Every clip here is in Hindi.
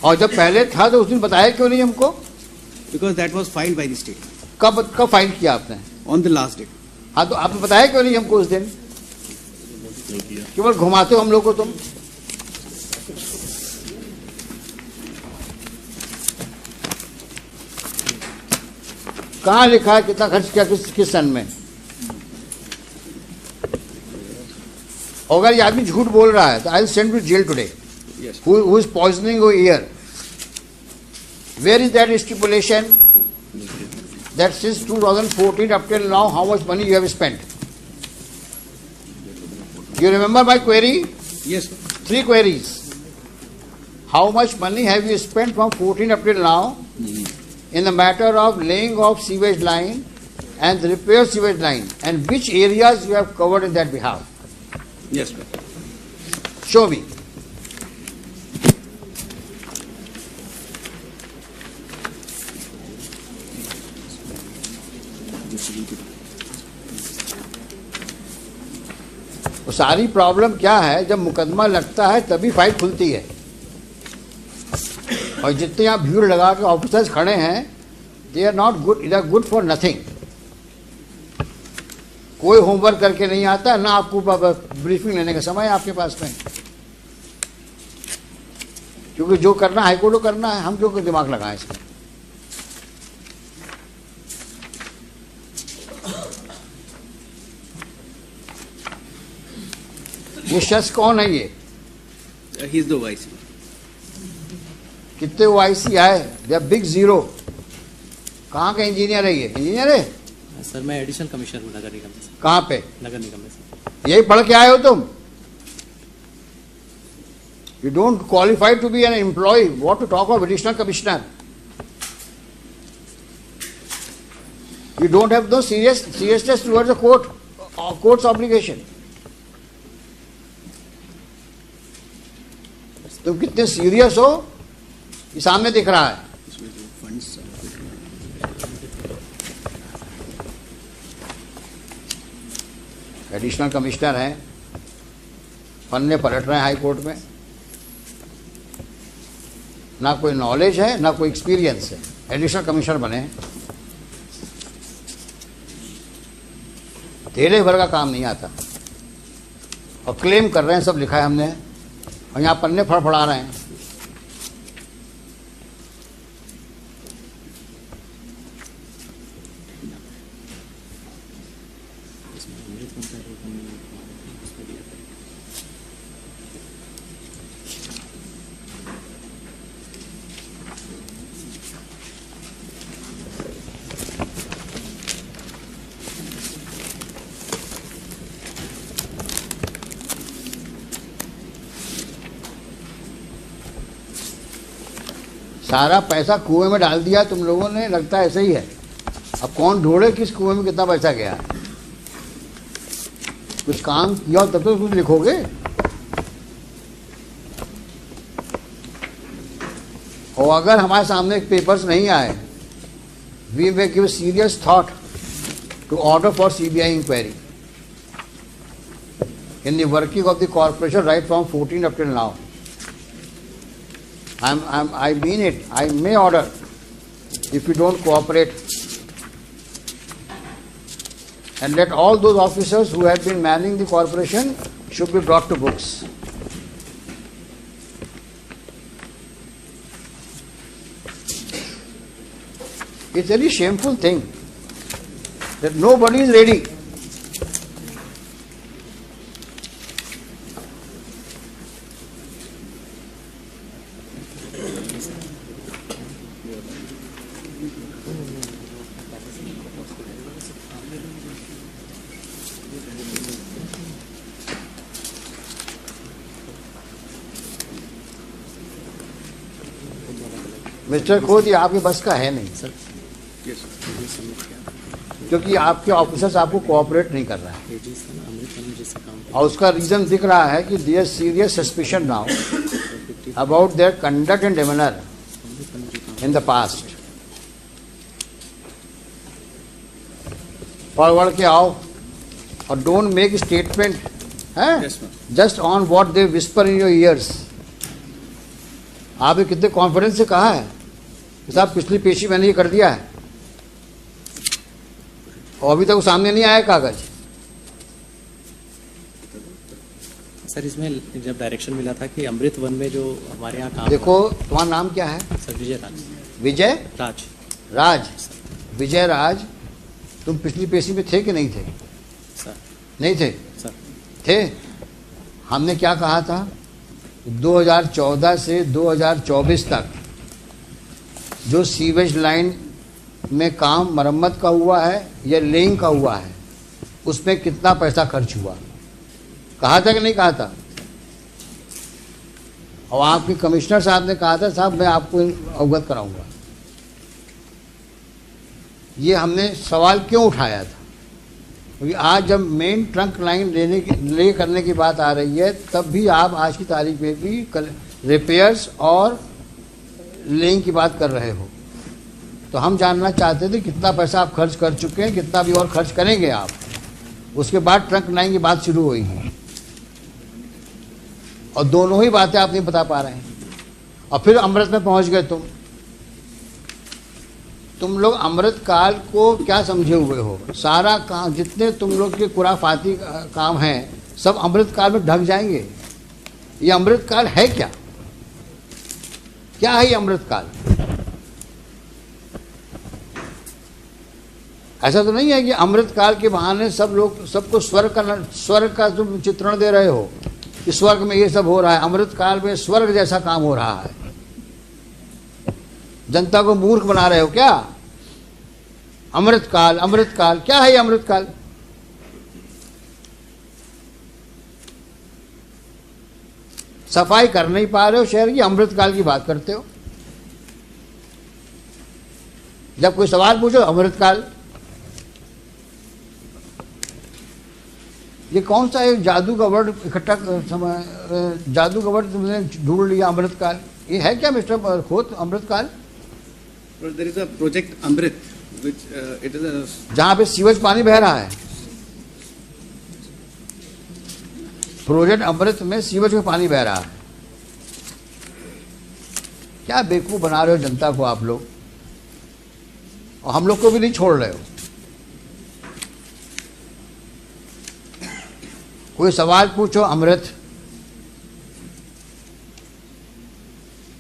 और जब पहले था तो उस दिन बताया क्यों नहीं हमको? Because that was filed by the state कब फाइल किया आपने? on the last day. हाँ, तो आपने बताया क्यों नहीं हमको उस दिन? केवल घुमाते हो हम लोग को तुम। कहाँ लिखा है कितना खर्च किया किस सन में? अगर ये आदमी झूठ बोल रहा है तो I will send to jail today. Yes. Who is poisoning your ear? Where is that stipulation that since 2014 up till now how much money you have spent? You remember my query? Yes. 3 queries. How much money have you spent from 14 up till now in the matter of laying of sewage line and repair sewage line, and which areas you have covered in that behalf? Yes, sir. Show me. तो सारी प्रॉब्लम क्या है, जब मुकदमा लगता है तभी फाइल खुलती है। और जितने यहाँ भीड़ लगा के ऑफिसर्स खड़े हैं, they are not good, they are good for nothing. कोई होमवर्क करके नहीं आता, ना आपको ब्रीफिंग लेने का समय है आपके पास में, क्योंकि जो करना हाईकोर्ट को करना है, हम क्यों दिमाग लगाएं इसमें। ये शख्स कौन है ये? He is the vice. कितने ओआईसी आए? They are big zero. कहाँ का इंजीनियर है ये? इंजीनियर है सर, मैं एडिशनल कमिश्नर हूँ नगर निगम से। कहाँ पे? नगर निगम में सर। यही पढ़ के आए हो तुम? You don't qualify to be an employ, what to talk of additional commissioner. You don't have no seriousness towards the courts obligation. तुम कितने सीरियस हो ये सामने दिख रहा है। एडिशनल कमिश्नर हैं, पन्ने पलट रहे हैं हाई कोर्ट में, ना कोई नॉलेज है ना कोई एक्सपीरियंस है, एडिशनल कमिश्नर बने हैं। तेरे भर का काम नहीं आता और क्लेम कर रहे हैं सब लिखा है हमने, और यहाँ पन्ने फड़फड़ा रहे हैं। सारा पैसा कुएं में डाल दिया तुम लोगों ने, लगता है ऐसा ही है। अब कौन ढूंढे किस कुएं में कितना पैसा गया। कुछ काम किया तब तो कुछ लिखोगे। और अगर हमारे सामने पेपर्स नहीं आए, we may give serious thought to order for CBI inquiry in the working of the corporation right from 14 up till now. I mean it. I may order if you don't cooperate, and let all those officers who have been manning the corporation should be brought to books. It's a very shameful thing that nobody is ready. Mister खोद, ये आपके बस का है नहीं सर, क्योंकि आपके ऑफिसर्स आपको कोऑपरेट नहीं कर रहा है, और उसका रीजन दिख रहा है कि their serious suspicion now about their conduct and demeanour in the past. Forward के आओ और don't make statement just on what they whisper in your ears. आपने कितने कॉन्फिडेंस से कहा है कि साहब पिछली पेशी मैंने ये कर दिया है, और अभी तक वो सामने नहीं आया कागज। सर इसमें जब डायरेक्शन मिला था कि अमृत वन में जो हमारे यहाँ काम देखो तुम्हारा नाम क्या है? सर विजय राज। विजय राज राज। विजय राज, तुम पिछली पेशी में थे कि नहीं थे? सर। नहीं थे? सर थे। हमने क्या कहा था? 2014 से 2024 तक जो सीवेज लाइन में काम मरम्मत का हुआ है या लेइंग का हुआ है, उसमें कितना पैसा खर्च हुआ, कहा था कि नहीं कहा था? और आपके कमिश्नर साहब ने कहा था साहब मैं आपको अवगत कराऊंगा। ये हमने सवाल क्यों उठाया था? क्योंकि आज जब मेन ट्रंक लाइन ले करने की बात आ रही है, तब भी आप आज की तारीख में भी रिपेयर्स और लेइंग की बात कर रहे हो। तो हम जानना चाहते थे कितना पैसा आप खर्च कर चुके हैं, कितना भी और खर्च करेंगे आप। उसके बाद ट्रंक लाइन की बात शुरू हुई है, और दोनों ही बातें आप नहीं बता पा रहे हैं। और फिर अमृत में पहुंच गए तुम लोग अमृत काल को क्या समझे हुए हो? सारा काम, जितने तुम लोग के खुराफाती काम हैं, सब अमृत काल में ढक जाएंगे। ये अमृत काल है क्या? क्या है ये अमृत काल? ऐसा तो नहीं है कि अमृत काल के बहाने सब लोग सबको स्वर्ग का तुम चित्रण दे रहे हो कि स्वर्ग में ये सब हो रहा है। अमृत काल में स्वर्ग जैसा काम हो रहा है। जनता को मूर्ख बना रहे हो क्या? अमृत काल क्या है ये अमृत काल? सफाई कर नहीं पा रहे हो शहर की, अमृत काल की बात करते हो। जब कोई सवाल पूछो अमृत काल। ये कौन सा एक जादू का वर्ड जादू का वर्ड तुमने ढूंढ लिया, अमृत काल? ये है क्या मिस्टर खोत अमृत काल? There is a project Amrit, which it is a जहां पे सीवेज पानी बह रहा है। प्रोजेक्ट अमृत में सीवेज में पानी बह रहा है। क्या बेवकूफ बना रहे हो जनता को आप लोग, और हम लोग को भी नहीं छोड़ रहे हो। कोई सवाल पूछो अमृत,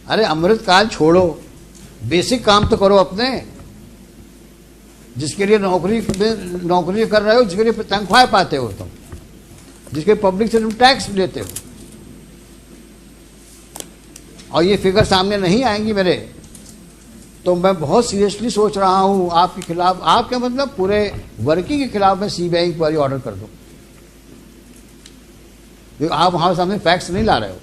अरे अमृत काल छोड़ो, बेसिक काम तो करो अपने, जिसके लिए नौकरी कर रहे हो, जिसके लिए तनख्वाह पाते हो तुम, जिसके पब्लिक से तुम टैक्स लेते हो। और ये फिगर सामने नहीं आएंगी मेरे, तो मैं बहुत सीरियसली सोच रहा हूं आपके खिलाफ, आपके मतलब पूरे वर्किंग के खिलाफ मैं सीबीआई इंक्वायरी ऑर्डर कर दूं, क्योंकि आप हमारे सामने फैक्ट्स नहीं ला रहे हो।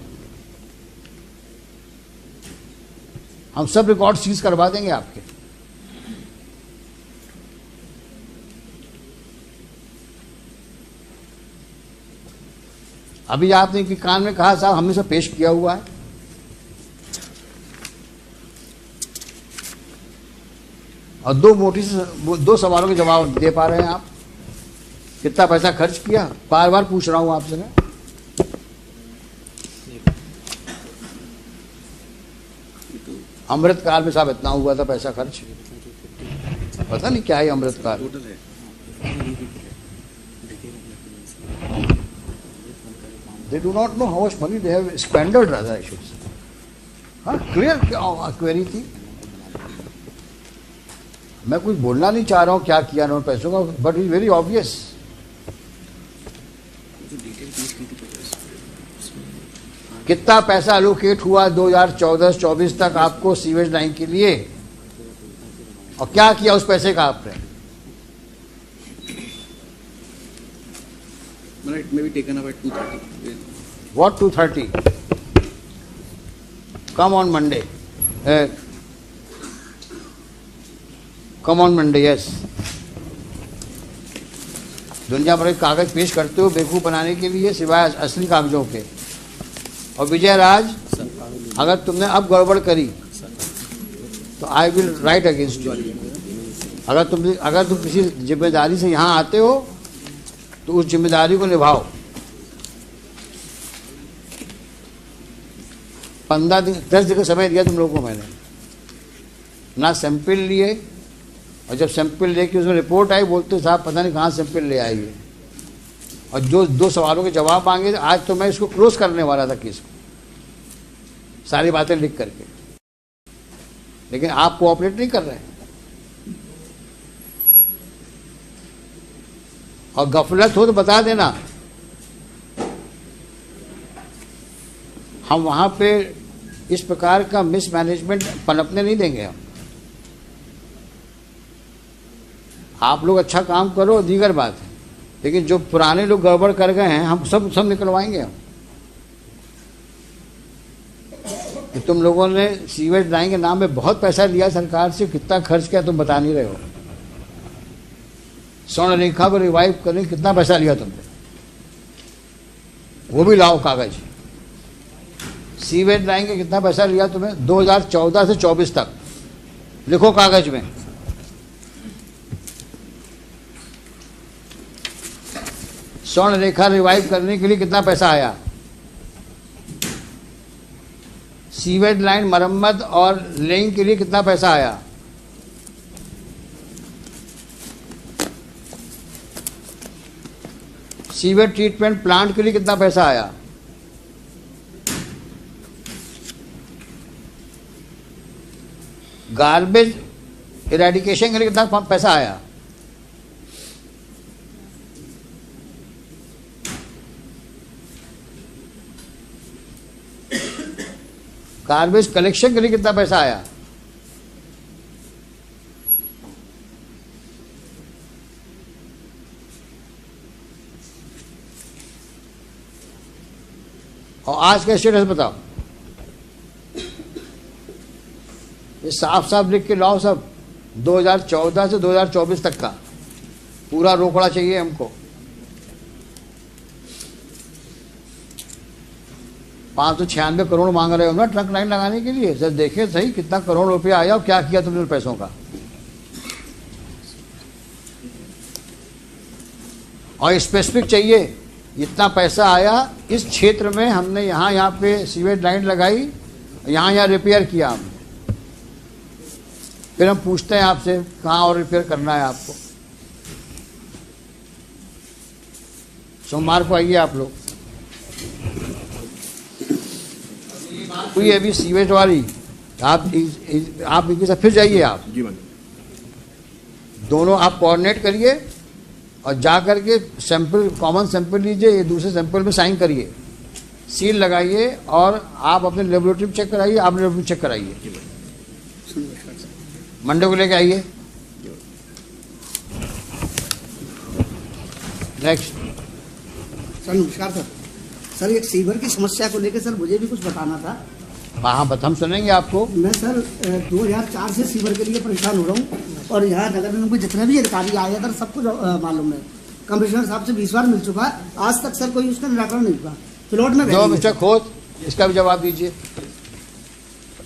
हम सब रिकॉर्ड सीज करवा देंगे आपके। अभी आपने कि कान में कहा साहब हमने सब पेश किया हुआ है, और दो सवालों के जवाब दे पा रहे हैं आप। कितना पैसा खर्च किया, बार बार पूछ रहा हूं आपसे मैं। अमृत काल में साहब इतना हुआ था पैसा खर्च, पता नहीं क्या है अमृत काल। total है। They do not know how much money they have squandered, rather I should say. हाँ, क्लियर क्वेरी थी। मैं कुछ बोलना नहीं चाह रहा हूँ क्या किया ना पैसों का, बट इज वेरी ऑब्वियस। कितना पैसा एलोकेट हुआ 2014-24 तक आपको सीवेज लाइन के लिए, और क्या किया उस पैसे का आपने? It may be taken up at 2:30. What 2:30? Come on Monday. Come on Monday, yes. दुनिया भर के कागज पेश करते हो बेवकूफ बनाने के लिए, सिवाय असली कागजों के। और विजय राज, अगर तुमने अब गड़बड़ करी तो I will write against you. अगर तुम किसी जिम्मेदारी से यहाँ आते हो तो उस जिम्मेदारी को निभाओ। 15 दिन 10 दिन का समय दिया तुम लोगों को मैंने, ना सैंपल लिए, और जब सैंपल लेके उसमें रिपोर्ट आई बोलते साहब पता नहीं कहाँ सैंपल ले आएंगे, और जो 2 सवालों के जवाब मांगे। आज तो मैं इसको क्लोज करने वाला था केस को, सारी बातें लिख करके, लेकिन आप कोऑपरेट नहीं कर रहे हैं। और गफलत हो तो बता देना, हम वहां पे इस प्रकार का मिसमैनेजमेंट पनपने नहीं देंगे हम। आप लोग अच्छा काम करो दीगर बात है, लेकिन जो पुराने लोग गड़बड़ कर गए हैं हम सब निकलवाएंगे हम। कि तुम लोगों ने सीवेज लाइन के नाम में बहुत पैसा लिया सरकार से, कितना खर्च किया तुम बता नहीं रहे हो। स्वर्ण रेखा को रिवाइव करने कितना पैसा लिया तुमने, वो भी लाओ कागज। सीवेज लाइन के कितना पैसा लिया तुम्हें 2014 से 24 तक, लिखो कागज में। स्वर्ण रेखा रिवाइव करने के लिए कितना पैसा आया, सीवेज लाइन मरम्मत और लेइंग के लिए कितना पैसा आया, सीवेज ट्रीटमेंट प्लांट के लिए कितना पैसा आया, गार्बेज इरेडिकेशन के लिए कितना पैसा आया, गार्बेज कलेक्शन के लिए कितना पैसा आया, और आज का स्टेटस बताओ। ये साफ साफ लिख के लाओ सब, 2014 से 2024 तक का पूरा रोकड़ा चाहिए हमको। 596 करोड़ मांग रहे हो ना ट्रंक लाइन लगाने के लिए, सर देखे सही कितना करोड़ रुपया आया और क्या किया तुमने पैसों का। और स्पेसिफिक चाहिए इतना पैसा आया इस क्षेत्र में, हमने यहाँ पे सीवेज लाइन लगाई, यहाँ रिपेयर किया हमने। फिर हम पूछते हैं आपसे कहाँ और रिपेयर करना है आपको। सोमवार को आइए आप लोग। हुई अभी सीवेज वाली, आप इनके साथ फिर जाइए, आप दोनों आप कोऑर्डिनेट करिए और जा करके सैंपल, कॉमन सैंपल लीजिए, ये दूसरे सैंपल में साइन करिए, सील लगाइए, और आप अपने लेबोरेटरी में चेक कराइए, आप लेबोरेटरी में चेक कराइए। मंडे को लेके आइए। नेक्स्ट। सर नमस्कार सर। सर एक सीवर की समस्या को लेकर सर मुझे भी कुछ बताना था। हाँ हम सुनेंगे आपको। मैं सर 2004 से सीवर के लिए परेशान हो रहा हूँ, और यहाँ नगर निगम के जितने भी अधिकारी आए सर सबको मालूम है। कमिश्नर साहब से 20 बार मिल चुका, आज तक सर कोई उसका निराकरण नहीं हुआ। प्लॉट में जो मिस्टर खोत, इसका भी जवाब दीजिए।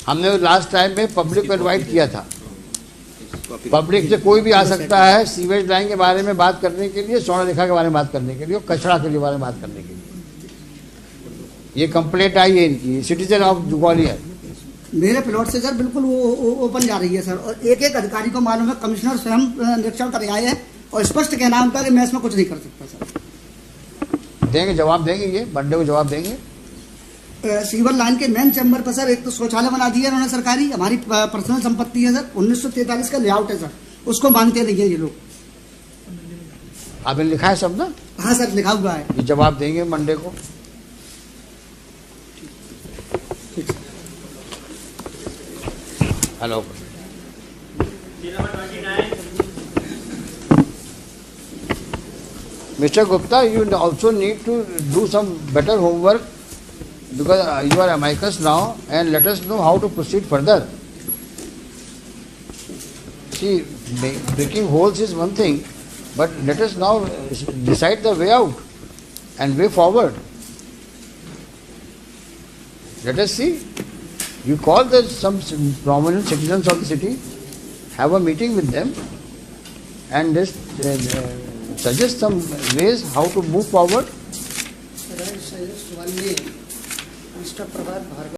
हमने लास्ट टाइम में पब्लिक को इन्वाइट किया था, पब्लिक से कोई भी आ सकता है सीवेज लाइन के बारे में बात करने के लिए, स्वर्ण रेखा के बारे में बात करने के लिए, और कचरा के लिए बारे में बात करने के लिए। ये कंप्लेंट आई है इनकी, सिटीजन ऑफ ग्वालियर। मेरे प्लॉट से सर बिल्कुल वो ओपन जा रही है सर, और एक एक अधिकारी को मालूम है, कमिश्नर स्वयं निरीक्षण कर आए हैं, और स्पष्ट कहना उनका कि मैं इसमें कुछ नहीं कर सकता सर। देंगे, जवाब देंगे, ये मंडे को जवाब देंगे। सीवर लाइन के मेन चैम्बर पर सर एक तो शौचालय बना दिया उन्होंने सरकारी, हमारी पर्सनल संपत्ति है सर, 1943 का लेआउट है सर, उसको मानते नहीं है ये लोग। आपने लिखा है सब ना? हाँ सर लिखा हुआ है। ये जवाब देंगे मंडे को। Hello. Mr. Gupta, you also need to do some better homework, because you are amicus now, and let us know how to proceed further. See, breaking holes is one thing, but let us now decide the way out and way forward. Let us see. You call some prominent citizens of the city, have a meeting with them, and just suggest some ways how to move forward. Sir, I suggest one way, Mr. Prabhat Bhargava.